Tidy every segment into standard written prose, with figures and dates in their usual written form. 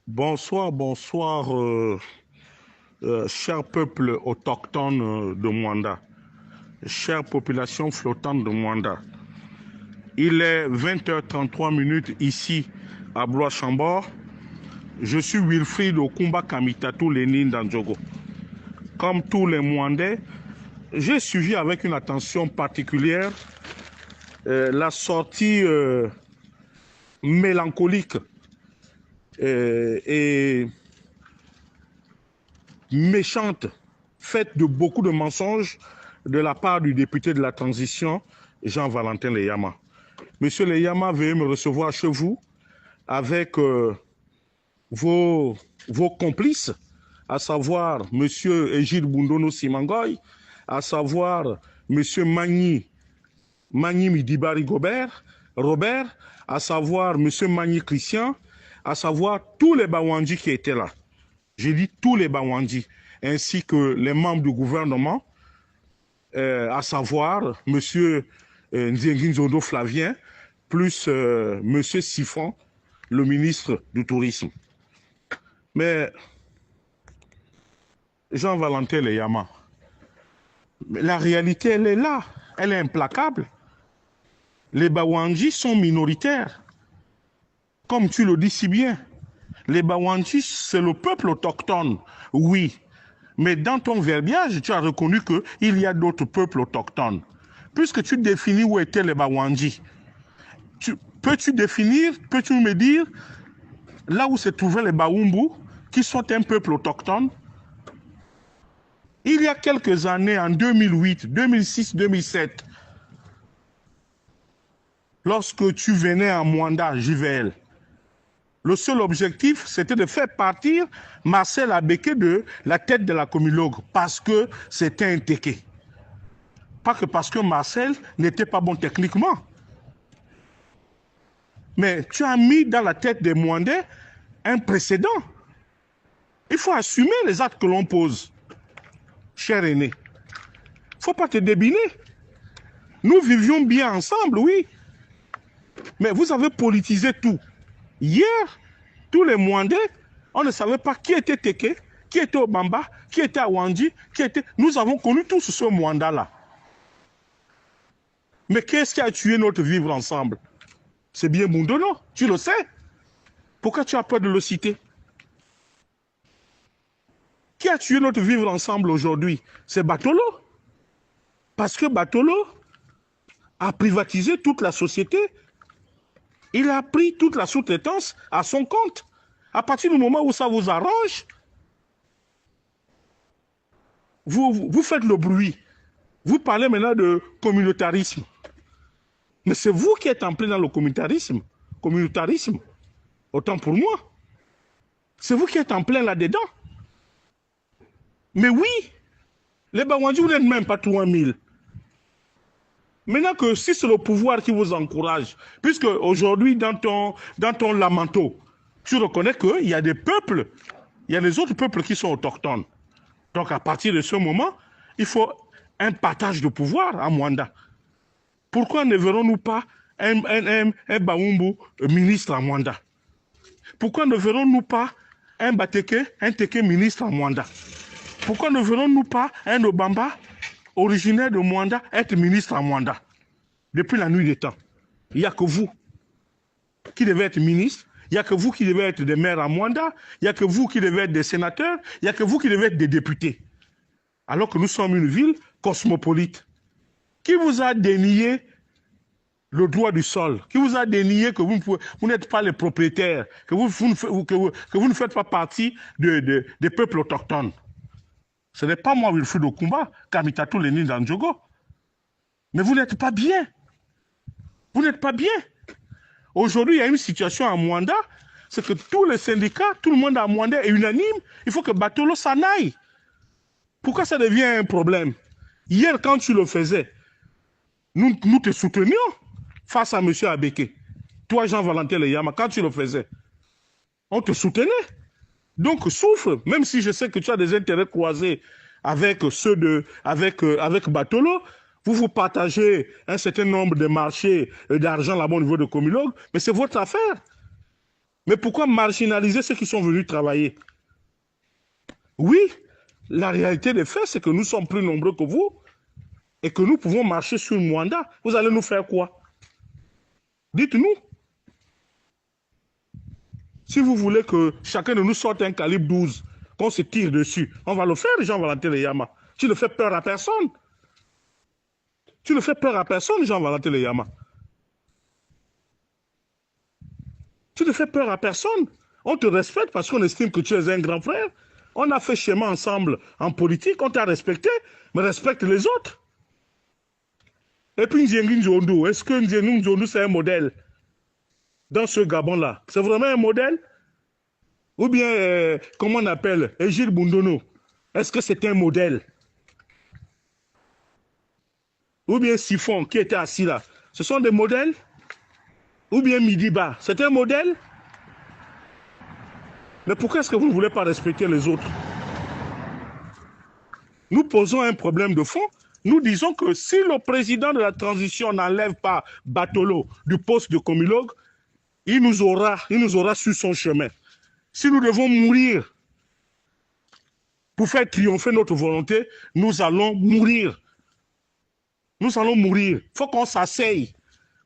Bonsoir, bonsoir, cher peuple autochtone de Mwanda, chère population flottante de Mwanda. Il est 20h33 ici à Blois-Chambord. Je suis Wilfried Okumba Kamitatou Lénine Dandjogo. Comme tous les Mwandais, j'ai suivi avec une attention particulière la sortie mélancolique et méchante, faite de beaucoup de mensonges de la part du député de la transition, Jean-Valentin Leyama. Monsieur Leyama, veuillez me recevoir chez vous avec vos complices, à savoir Monsieur Égide Bundono Simangoy, à savoir Monsieur Magny Midibari Robert, à savoir Monsieur Magny Christian, à savoir tous les Bawandji qui étaient là. J'ai dit tous les Bawandji, ainsi que les membres du gouvernement, à savoir M. Nzengin Zondo Flavien, plus M. Siffon, le ministre du Tourisme. Mais Jean-Valentin Leyama, la réalité, elle est là, elle est implacable. Les Bawandji sont minoritaires, comme tu le dis si bien. Les Bawandji, c'est le peuple autochtone, oui. Mais dans ton verbiage, tu as reconnu qu'il y a d'autres peuples autochtones. Puisque tu définis où étaient les Bawandji, peux-tu me dire là où se trouvaient les Baoumbu, qui sont un peuple autochtone? Il y a quelques années, en 2008, 2006, 2007, lorsque tu venais à Mwanda, JVL, le seul objectif, c'était de faire partir Marcel Abeke de la tête de la Comilog, parce que c'était un téké. Pas que parce que Marcel n'était pas bon techniquement. Mais tu as mis dans la tête des Mwandais un précédent. Il faut assumer les actes que l'on pose, cher aîné. Il ne faut pas te débiner. Nous vivions bien ensemble, oui. Mais vous avez politisé tout. Hier, tous les Mwandais, on ne savait pas qui était Téké, qui était Obamba, qui était Awandji, qui était... Nous avons connu tous ce Mwanda-là. Mais qu'est-ce qui a tué notre vivre ensemble? C'est bien Bundono, tu le sais. Pourquoi tu as peur de le citer? Qui a tué notre vivre ensemble aujourd'hui? C'est Batolo. Parce que Batolo a privatisé toute la société. Il a pris toute la sous-traitance à son compte. À partir du moment où ça vous arrange, vous faites le bruit. Vous parlez maintenant de communautarisme. Mais c'est vous qui êtes en plein dans le communautarisme. Communautarisme. Autant pour moi. C'est vous qui êtes en plein là-dedans. Mais oui, les Bawandji, vous n'êtes même pas 3000. Maintenant que si c'est le pouvoir qui vous encourage, puisque aujourd'hui, dans ton lamento, tu reconnais qu'il y a des peuples, il y a les autres peuples qui sont autochtones. Donc à partir de ce moment, il faut un partage de pouvoir à Mwanda. Pourquoi ne verrons-nous pas un Baoumbu ministre à Mwanda? Pourquoi ne verrons-nous pas un Téké ministre à Mwanda? Pourquoi ne verrons-nous pas un Obamba originaire de Mwanda être ministre à Mwanda? Depuis la nuit des temps. Il n'y a que vous qui devez être ministre, il n'y a que vous qui devez être des maires à Mwanda, il n'y a que vous qui devez être des sénateurs, il n'y a que vous qui devez être des députés. Alors que nous sommes une ville cosmopolite. Qui vous a dénié le droit du sol? Qui vous a dénié que vous n'êtes pas les propriétaires, que vous ne faites pas partie des peuples autochtones? Ce n'est pas moi, Wilfried Okumba, Kamitatou Lénine Dandjogo. Mais vous n'êtes pas bien. Vous n'êtes pas bien. Aujourd'hui, il y a une situation à Mwanda, c'est que tous les syndicats, tout le monde à Mwanda est unanime. Il faut que Batolo s'en aille. Pourquoi ça devient un problème? Hier, quand tu le faisais, nous te soutenions face à M. Abeke. Toi, Jean-Valentin Leyama, quand tu le faisais, on te soutenait. Donc, souffre, même si je sais que tu as des intérêts croisés avec ceux avec Batolo, vous partagez un certain nombre de marchés d'argent là-bas au niveau de Comilog, mais c'est votre affaire. Mais pourquoi marginaliser ceux qui sont venus travailler? Oui, la réalité des faits, c'est que nous sommes plus nombreux que vous et que nous pouvons marcher sur Mwanda. Vous allez nous faire quoi? Dites-nous. Si vous voulez que chacun de nous sorte un calibre 12, qu'on se tire dessus, on va le faire, Jean-Valentin Leyama. Tu ne fais peur à personne. Tu ne fais peur à personne, Jean-Valentin Leyama. Tu ne fais peur à personne. On te respecte parce qu'on estime que tu es un grand frère. On a fait schéma ensemble en politique, on t'a respecté, mais respecte les autres. Et puis Nziengi Nzondu, est-ce que Nziengi Nzondu c'est un modèle dans ce Gabon-là? C'est vraiment un modèle? Ou bien, comment on appelle, Egile Bundono, est-ce que c'est un modèle? Ou bien Siphon qui était assis là, ce sont des modèles? Ou bien Midiba, c'est un modèle? Mais pourquoi est-ce que vous ne voulez pas respecter les autres? Nous posons un problème de fond. Nous disons que si le président de la transition n'enlève pas Batolo du poste de comilog, il nous aura sur son chemin. Si nous devons mourir pour faire triompher notre volonté, nous allons mourir. Nous allons mourir. Il faut qu'on s'asseye,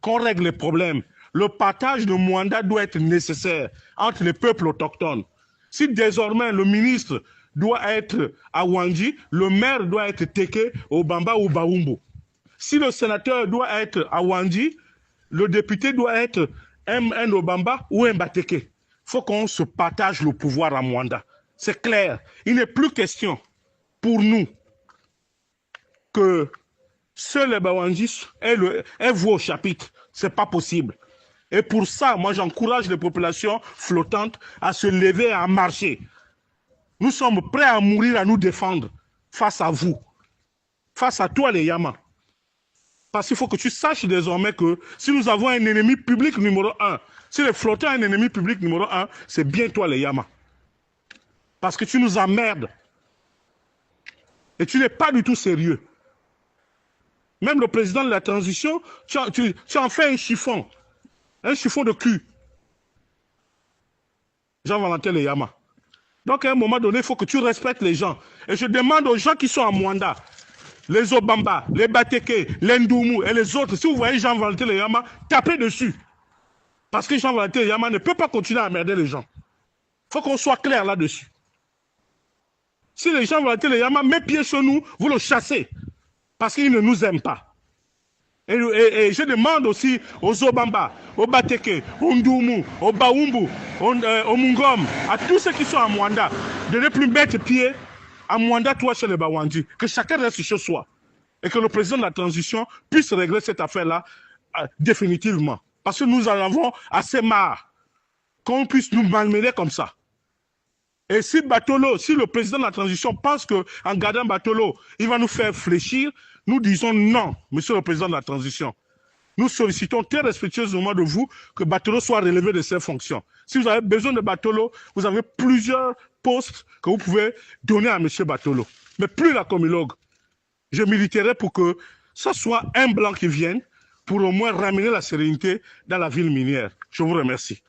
qu'on règle les problèmes. Le partage de Mwanda doit être nécessaire entre les peuples autochtones. Si désormais le ministre doit être à Wandji, le maire doit être Teke, Obamba ou Baumbo. Si le sénateur doit être à Wandji, le député doit être un Obamba ou un Bateke. Il faut qu'on se partage le pouvoir à Mwanda. C'est clair. Il n'est plus question pour nous que seuls les Bawandjis aient voix au chapitre. Ce n'est pas possible. Et pour ça, moi, j'encourage les populations flottantes à se lever et à marcher. Nous sommes prêts à mourir, à nous défendre face à vous, face à toi, les Yamas. Parce qu'il faut que tu saches désormais que si nous avons un ennemi public numéro 1, si les flottants ont un ennemi public numéro 1, c'est bien toi, les Yamas. Parce que tu nous emmerdes. Et tu n'es pas du tout sérieux. Même le président de la transition, tu en fais un chiffon de cul. Jean-Valentin Leyama. Donc à un moment donné, il faut que tu respectes les gens. Et je demande aux gens qui sont à Mwanda, les Obamba, les Bateke, les Ndoumou et les autres, si vous voyez Jean-Valentin Leyama, tapez dessus. Parce que Jean-Valentin Leyama ne peut pas continuer à emmerder les gens. Il faut qu'on soit clair là-dessus. Si les Jean-Valentin Leyama met pied sur nous, vous le chassez. Parce qu'il ne nous aime pas. Et je demande aussi aux Obamba, aux Bateke, aux Ndoumou, aux Baumbu, aux Mungom, à tous ceux qui sont à Mwanda, de ne plus mettre pied à Mwanda, toi, chez les Bawandji. Que chacun reste chez soi. Et que le président de la transition puisse régler cette affaire-là définitivement. Parce que nous en avons assez marre qu'on puisse nous malmener comme ça. Et si Batolo, si le président de la transition pense qu'en gardant Batolo, il va nous faire fléchir, nous disons non, monsieur le président de la transition. Nous sollicitons très respectueusement de vous que Batolo soit relevé de ses fonctions. Si vous avez besoin de Batolo, vous avez plusieurs postes que vous pouvez donner à monsieur Batolo. Mais plus la comilog. Je militerai pour que ce soit un blanc qui vienne pour au moins ramener la sérénité dans la ville minière. Je vous remercie.